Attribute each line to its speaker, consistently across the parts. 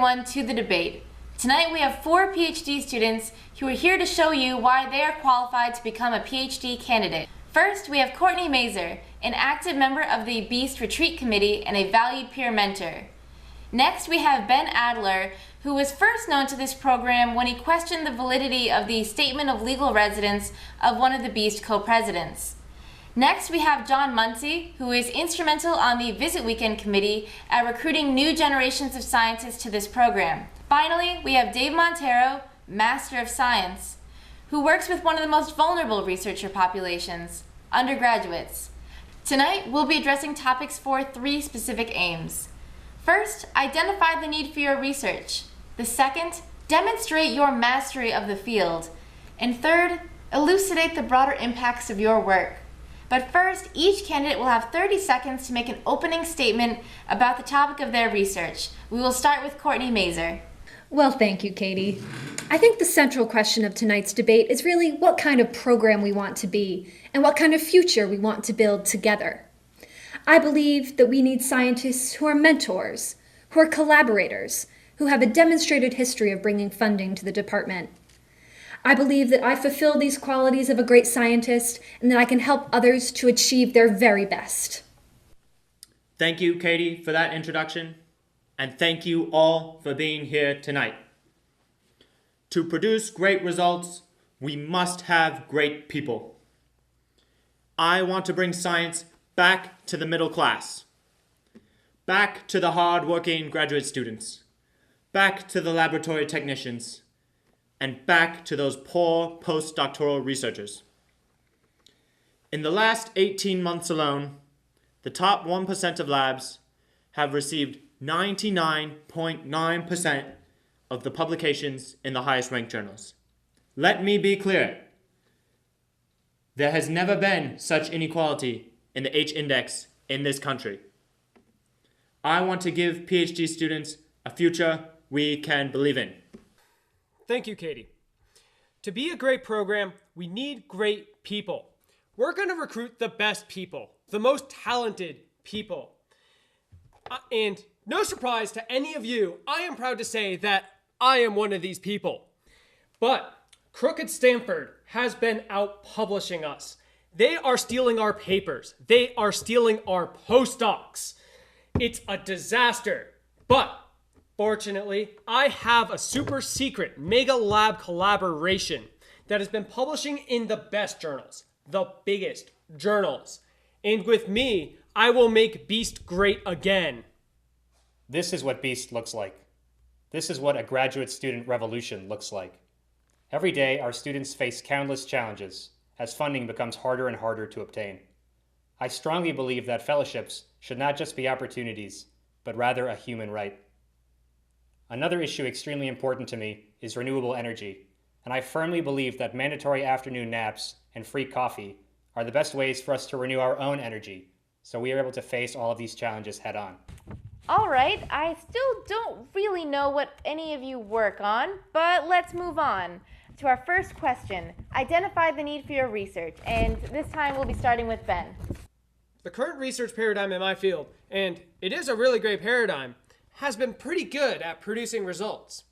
Speaker 1: everyone to the debate. Tonight we have 4 PhD students who are here to show you why they are qualified to become a PhD candidate. First, we have Courtney Mazer, an active member of the BEAST Retreat Committee and a valued peer mentor. Next, we have Ben Adler, who was first known to this program when he questioned the validity of the Statement of Legal Residence of one of the BEAST co-presidents. Next, we have John Muncie, who is instrumental on the Visit Weekend Committee at recruiting new generations of scientists to this program. Finally, we have Dave Montero, Master of Science, who works with one of the most vulnerable researcher populations, undergraduates. Tonight, we'll be addressing topics for 3 specific aims. First, identify the need for your research. The second, demonstrate your mastery of the field. And third, elucidate the broader impacts of your work. But first, each candidate will have 30 seconds to make an opening statement about the topic of their research. We will start with Courtney Mazer.
Speaker 2: Well, thank you, Katie. I think the central question of tonight's debate is really what kind of program we want to be and what kind of future we want to build together. I believe that we need scientists who are mentors, who are collaborators, who have a demonstrated history of bringing funding to the department. I believe that I fulfill these qualities of a great scientist and that I can help others to achieve their very best.
Speaker 3: Thank you, Katie, for that introduction, and thank you all for being here tonight. To produce great results, we must have great people. I want to bring science back to the middle class, back to the hard-working graduate students, back to the laboratory technicians, and back to those poor postdoctoral researchers. In the last 18 months alone, the top 1% of labs have received 99.9% of the publications in the highest ranked journals. Let me be clear. There has never been such inequality in the H-index in this country. I want to give PhD students a future we can believe in.
Speaker 4: Thank you, Katie. To be a great program, we need great people. We're going to recruit the best people, the most talented people. And no surprise to any of you, I am proud to say that I am one of these people. But Crooked Stanford has been out publishing us. They are stealing our papers. They are stealing our postdocs. It's a disaster. But fortunately, I have a super secret mega lab collaboration that has been publishing in the best journals, the biggest journals. And with me, I will make BEAST great again.
Speaker 5: This is what BEAST looks like. This is what a graduate student revolution looks like. Every day, our students face countless challenges as funding becomes harder and harder to obtain. I strongly believe that fellowships should not just be opportunities, but rather a human right. Another issue extremely important to me is renewable energy, and I firmly believe that mandatory afternoon naps and free coffee are the best ways for us to renew our own energy, so we are able to face all of these challenges head on.
Speaker 1: All right, I still don't really know what any of you work on, but let's move on to our first question. Identify the need for your research, and this time we'll be starting with Ben.
Speaker 4: The current research paradigm in my field, and it is a really great paradigm, has been pretty good at producing results.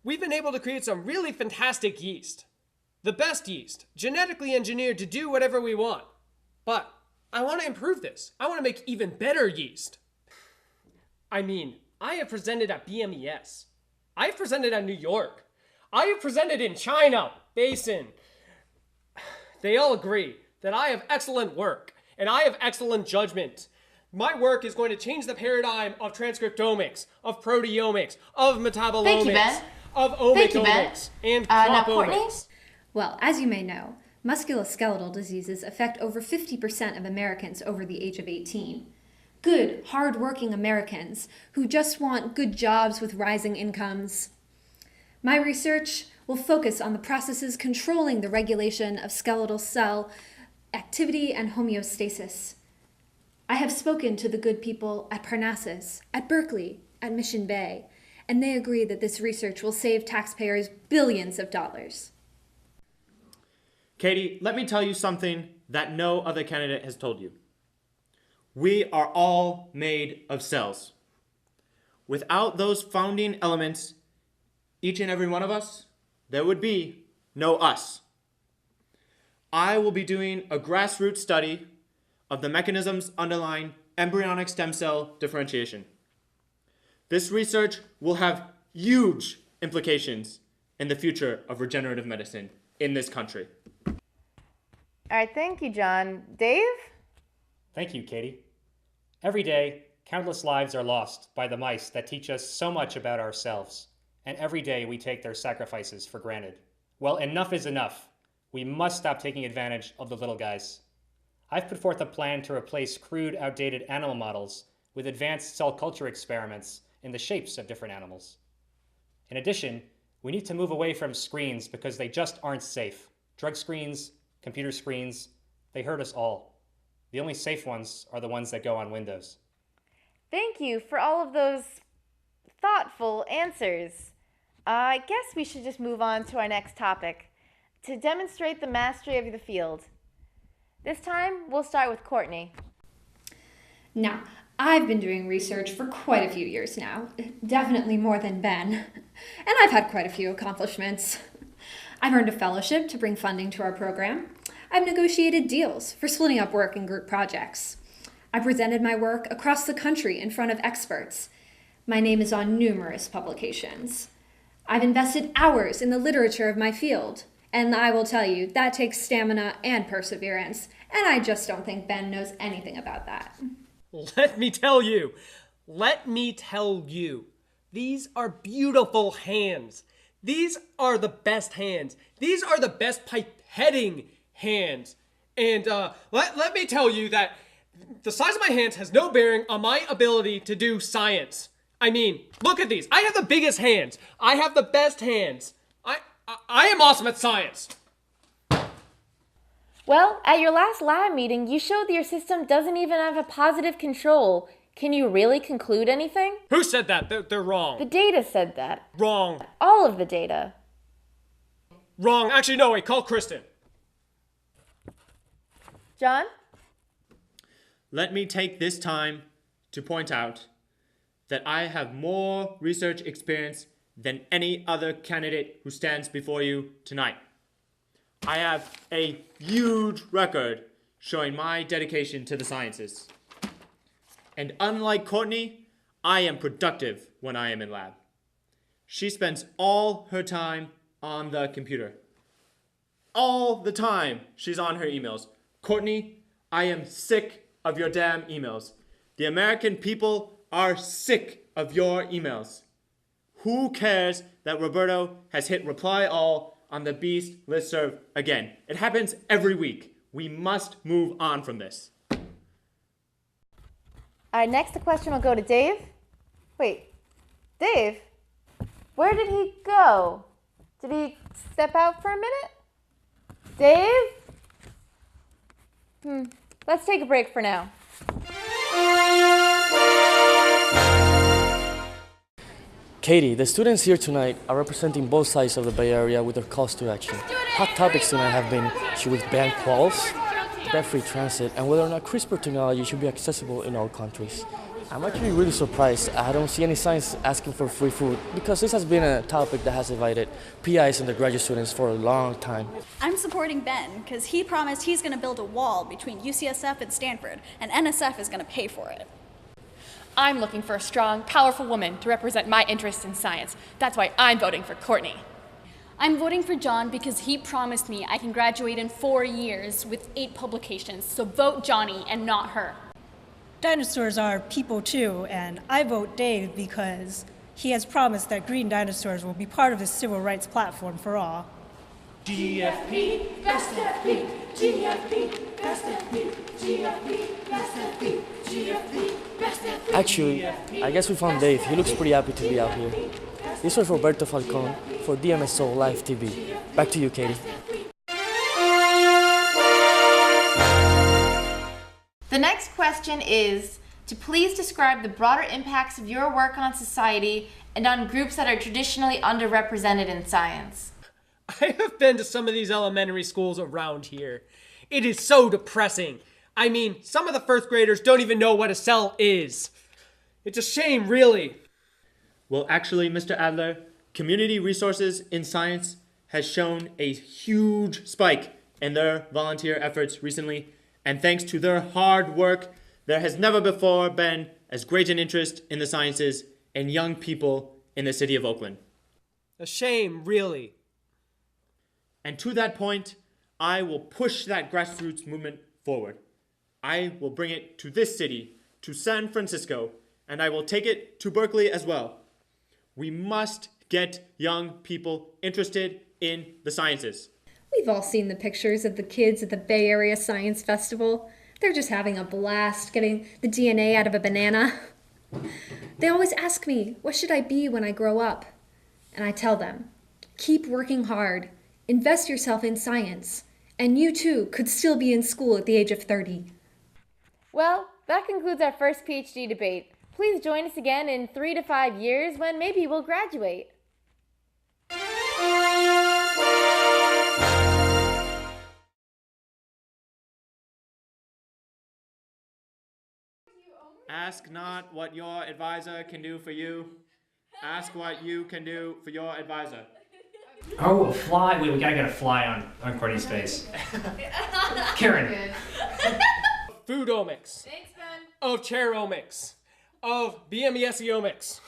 Speaker 4: We've been able to create some really fantastic yeast. The best yeast, genetically engineered to do whatever we want. But I want to improve this. I want to make even better yeast. I mean, I have presented at BMES. I have presented at New York. I have presented in China, Basin. They all agree that I have excellent work and I have excellent judgment. My work is going to change the paradigm of transcriptomics, of proteomics, of metabolomics,
Speaker 1: Thank you, Ben.
Speaker 4: of
Speaker 1: Thank you, Ben.
Speaker 4: omics, and
Speaker 1: Now, Courtney?
Speaker 4: cropomics.
Speaker 2: Well, as you may know, musculoskeletal diseases affect over 50% of Americans over the age of 18. Good, hard-working Americans who just want good jobs with rising incomes. My research will focus on the processes controlling the regulation of skeletal cell activity and homeostasis. I have spoken to the good people at Parnassus, at Berkeley, at Mission Bay, and they agree that this research will save taxpayers billions of dollars.
Speaker 3: Katie, let me tell you something that no other candidate has told you. We are all made of cells. Without those founding elements, each and every one of us, there would be no us. I will be doing a grassroots study of the mechanisms underlying embryonic stem cell differentiation. This research will have huge implications in the future of regenerative medicine in this country.
Speaker 1: All right, thank you, John. Dave?
Speaker 5: Thank you, Katie. Every day, countless lives are lost by the mice that teach us so much about ourselves, and every day we take their sacrifices for granted. Well, enough is enough. We must stop taking advantage of the little guys. I've put forth a plan to replace crude, outdated animal models with advanced cell culture experiments in the shapes of different animals. In addition, we need to move away from screens because they just aren't safe. Drug screens, computer screens, they hurt us all. The only safe ones are the ones that go on Windows.
Speaker 1: Thank you for all of those thoughtful answers. I guess we should just move on to our next topic to demonstrate the mastery of the field. This time, we'll start with Courtney.
Speaker 2: Now, I've been doing research for quite a few years now, definitely more than Ben, and I've had quite a few accomplishments. I've earned a fellowship to bring funding to our program. I've negotiated deals for splitting up work in group projects. I presented my work across the country in front of experts. My name is on numerous publications. I've invested hours in the literature of my field, and I will tell you, that takes stamina and perseverance, and I just don't think Ben knows anything about that.
Speaker 4: Let me tell you, these are beautiful hands. These are the best hands. These are the best pipetting hands. And let me tell you that the size of my hands has no bearing on my ability to do science. I mean, look at these. I have the biggest hands. I have the best hands. I am awesome at science.
Speaker 1: Well, at your last lab meeting, you showed that your system doesn't even have a positive control. Can you really conclude anything?
Speaker 4: Who said that? They're wrong.
Speaker 1: The data said that.
Speaker 4: Wrong.
Speaker 1: All of the data.
Speaker 4: Wrong. Actually, no, wait, call Kristen.
Speaker 1: John?
Speaker 3: Let me take this time to point out that I have more research experience than any other candidate who stands before you tonight. I have a huge record showing my dedication to the sciences. And unlike Courtney, I am productive when I am in lab. She spends all her time on the computer. All the time she's on her emails. Courtney, I am sick of your damn emails. The American people are sick of your emails. Who cares that Roberto has hit reply all on the Beast listserv again? It happens every week. We must move on from this.
Speaker 1: All right, next the question will go to Dave. Wait, Dave? Where did he go? Did he step out for a minute? Dave? Let's take a break for now.
Speaker 6: Katie, the students here tonight are representing both sides of the Bay Area with their calls to action. Hot topics tonight have been, should we ban quals, debt-free transit, and whether or not CRISPR technology should be accessible in all countries. I'm actually really surprised I don't see any signs asking for free food because this has been a topic that has divided PIs and the graduate students for a long time.
Speaker 7: I'm supporting Ben because he promised he's going to build a wall between UCSF and Stanford, and NSF is going to pay for it.
Speaker 8: I'm looking for a strong, powerful woman to represent my interests in science. That's why I'm voting for Courtney.
Speaker 7: I'm voting for John because he promised me I can graduate in 4 years with 8 publications, so vote Johnny and not her.
Speaker 9: Dinosaurs are people too, and I vote Dave because he has promised that green dinosaurs will be part of the civil rights platform for all.
Speaker 10: GFP, best FP, GFP, best FP, GFP, best FP, GFP, best FP.
Speaker 6: Actually, I guess we found Dave. He looks pretty happy to be out here. This was Roberto Falcon for DMSO Live TV. Back to you, Katie.
Speaker 1: The next question is to please describe the broader impacts of your work on society and on groups that are traditionally underrepresented in science.
Speaker 4: I have been to some of these elementary schools around here. It is so depressing. I mean, some of the first graders don't even know what a cell is. It's a shame, really.
Speaker 3: Well, actually, Mr. Adler, community resources in science has shown a huge spike in their volunteer efforts recently. And thanks to their hard work, there has never before been as great an interest in the sciences and young people in the city of Oakland.
Speaker 4: A shame, really.
Speaker 3: And to that point, I will push that grassroots movement forward. I will bring it to this city, to San Francisco, and I will take it to Berkeley as well. We must get young people interested in the sciences.
Speaker 2: We've all seen the pictures of the kids at the Bay Area Science Festival. They're just having a blast getting the DNA out of a banana. They always ask me, what should I be when I grow up? And I tell them, keep working hard, invest yourself in science, and you too could still be in school at the age of 30.
Speaker 1: Well, that concludes our first PhD debate. Please join us again in 3 to 5 years when maybe we'll graduate.
Speaker 3: Ask not what your advisor can do for you. Ask what you can do for your advisor.
Speaker 5: Oh, a fly. Wait, we gotta get a fly on Courtney's face. Karen.
Speaker 4: Foodomics.
Speaker 1: Thanks, Ben.
Speaker 4: Of chairomics. Of BMESeomics.